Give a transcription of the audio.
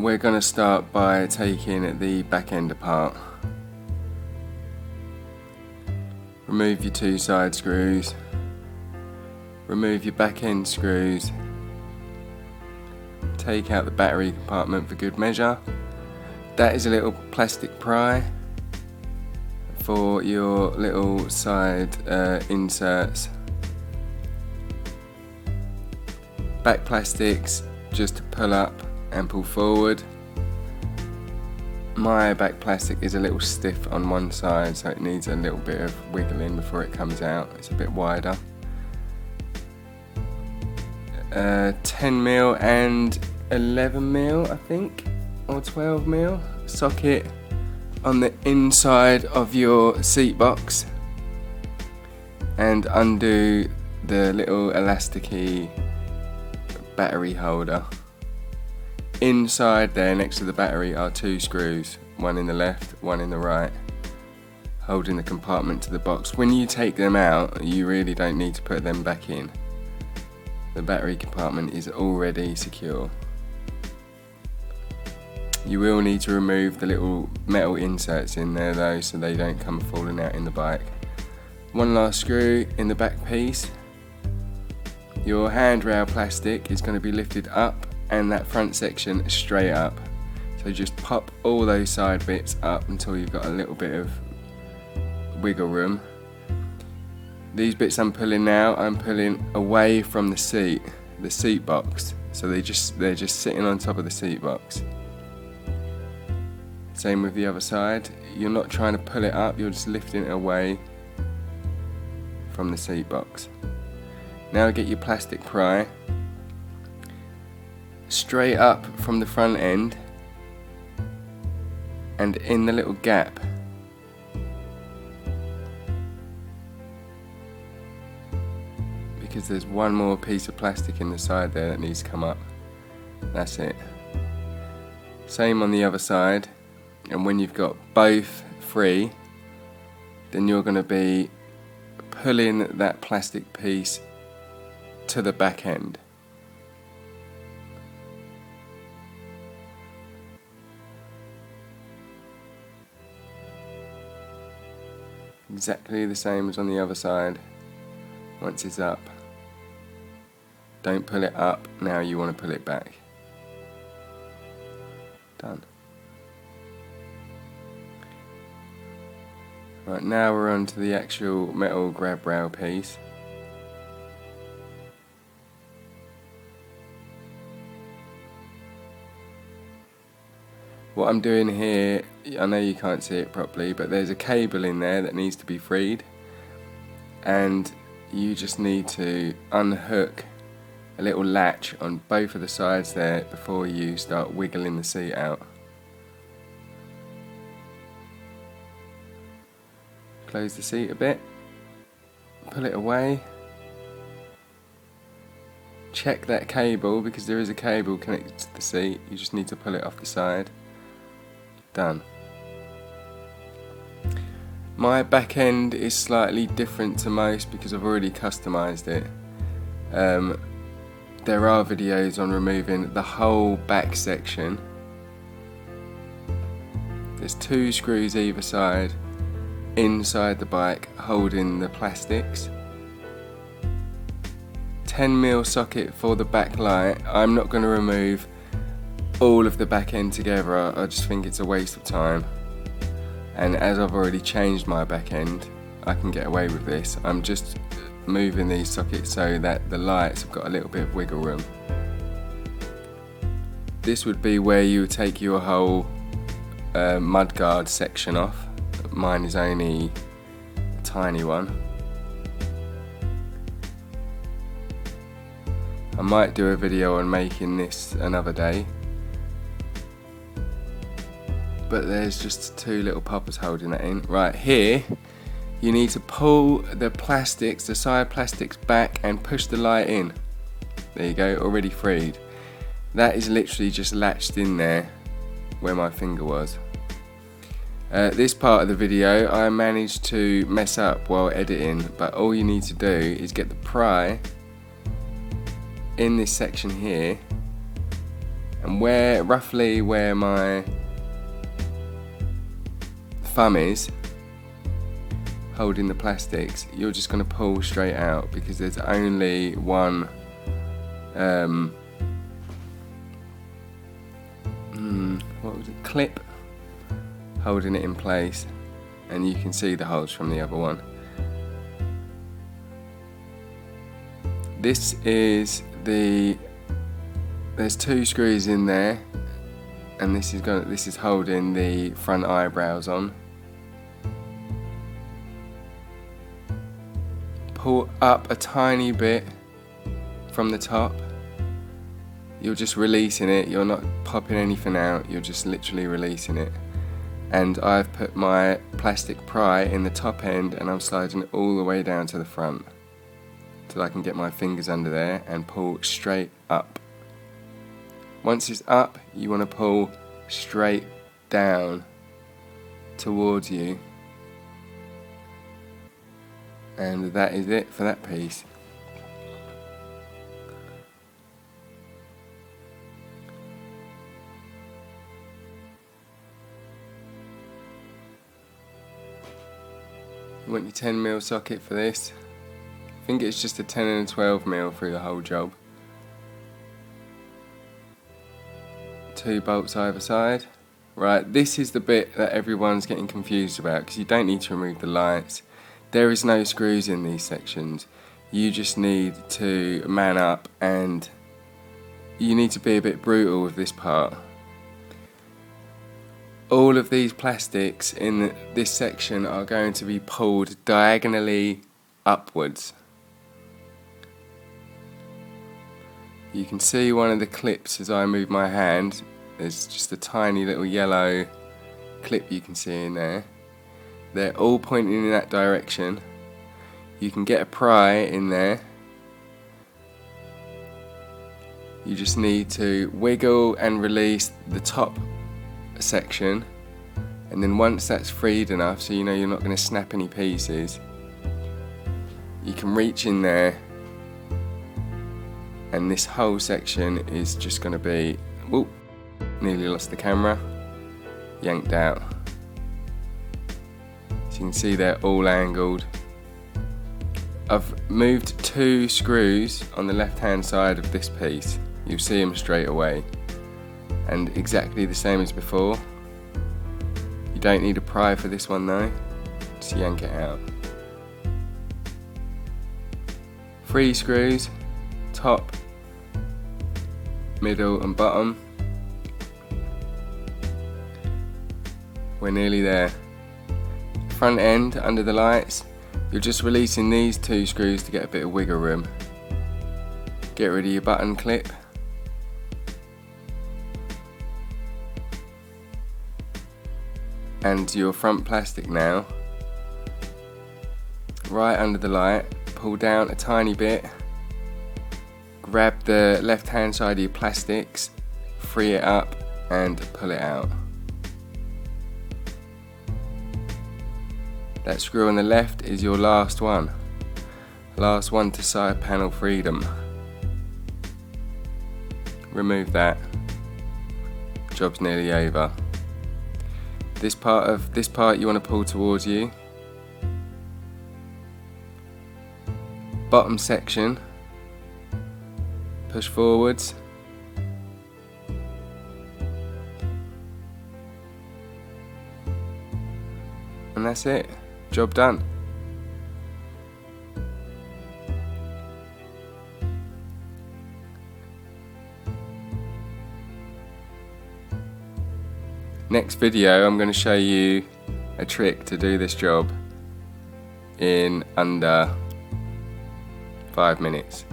we're going to start by taking the back end apart. Remove your two side screws, remove your back end screws, take out the battery compartment for good measure. That is a little plastic pry for your little side inserts. Back plastics just to pull up and pull forward. My back plastic is a little stiff on one side, so it needs a little bit of wiggling before it comes out. It's a bit wider. 10mm and 11mm, I think, or 12mm socket on the inside of your seat box, and undo the little elasticy battery holder. Inside there, next to the battery, are two screws, one in the left, one in the right, holding the compartment to the box. When you take them out, you really don't need to put them back in. The battery compartment is already secure. You will need to remove the little metal inserts in there though, so they don't come falling out in the bike. One last screw in the back piece. Your handrail plastic is going to be lifted up and that front section straight up. So just pop all those side bits up until you've got a little bit of wiggle room. These bits I'm pulling now, I'm pulling away from the seat box. So they're just sitting on top of the seat box. Same with the other side. You're not trying to pull it up, you're just lifting it away from the seat box. Now get your plastic pry straight up from the front end and in the little gap. Because there's one more piece of plastic in the side there that needs to come up. That's it. Same on the other side, and when you've got both free, then you're going to be pulling that plastic piece to the back end. Exactly the same as on the other side. Once it's up, don't pull it up, now you want to pull it back. Done. Right, now we're on to the actual metal grab rail piece. What I'm doing here, I know you can't see it properly, but there's a cable in there that needs to be freed, and you just need to unhook a little latch on both of the sides there before you start wiggling the seat out. Close the seat a bit, pull it away, check that cable because there is a cable connected to the seat, you just need to pull it off the side. Done. My back end is slightly different to most because I've already customized it. There are videos on removing the whole back section. There's two screws either side inside the bike holding the plastics. 10mm socket for the back light. I'm not going to remove all of the back end together, I just think it's a waste of time, and as I've already changed my back end, I can get away with this. I'm just moving these sockets so that the lights have got a little bit of wiggle room. This would be where you would take your whole mudguard section off. Mine is only a tiny one. I might do a video on making this another day, but there's just two little poppers holding that in. Right here, you need to pull the plastics, the side plastics back and push the light in. There you go, already freed. That is literally just latched in there where my finger was. This part of the video I managed to mess up while editing, but all you need to do is get the pry in this section here And roughly where my thumb is holding the plastics, you're just going to pull straight out, because there's only one clip holding it in place, and you can see the holes from the other one. This is there's 2 screws in there, and this is holding the front eyebrows on. Pull up a tiny bit from the top. You're just releasing it, you're not popping anything out, you're just literally releasing it. And I've put my plastic pry in the top end, and I'm sliding it all the way down to the front till I can get my fingers under there and pull straight up. Once it's up, you want to pull straight down towards you. And that is it for that piece. You want your 10mm socket for this. I think it's just a 10 and a 12mm through the whole job. 2 bolts either side. Right, this is the bit that everyone's getting confused about, because you don't need to remove the lights. There is no screws in these sections. You just need to man up, and you need to be a bit brutal with this part. All of these plastics in this section are going to be pulled diagonally upwards. You can see one of the clips as I move my hand. There's just a tiny little yellow clip you can see in there. They're all pointing in that direction. You can get a pry in there. You just need to wiggle and release the top section, and then once that's freed enough so you know you're not going to snap any pieces, you can reach in there, and this whole section is just going to be, whoop, nearly lost the camera, yanked out. So you can see they're all angled. I've moved 2 screws on the left hand side of this piece. You'll see them straight away, and exactly the same as before. You don't need a pry for this one though, just yank it out. 3 screws, top, middle and bottom. We're nearly there. Front end under the lights, you're just releasing these 2 screws to get a bit of wiggle room. Get rid of your button clip. And your front plastic now. Right under the light, pull down a tiny bit, grab the left hand side of your plastics, free it up and pull it out. That screw on the left is your last one. Last one to side panel freedom. Remove that. Job's nearly over. This part you want to pull towards you. Bottom section, push forwards. And that's it. Job done. Next video I'm going to show you a trick to do this job in under 5 minutes.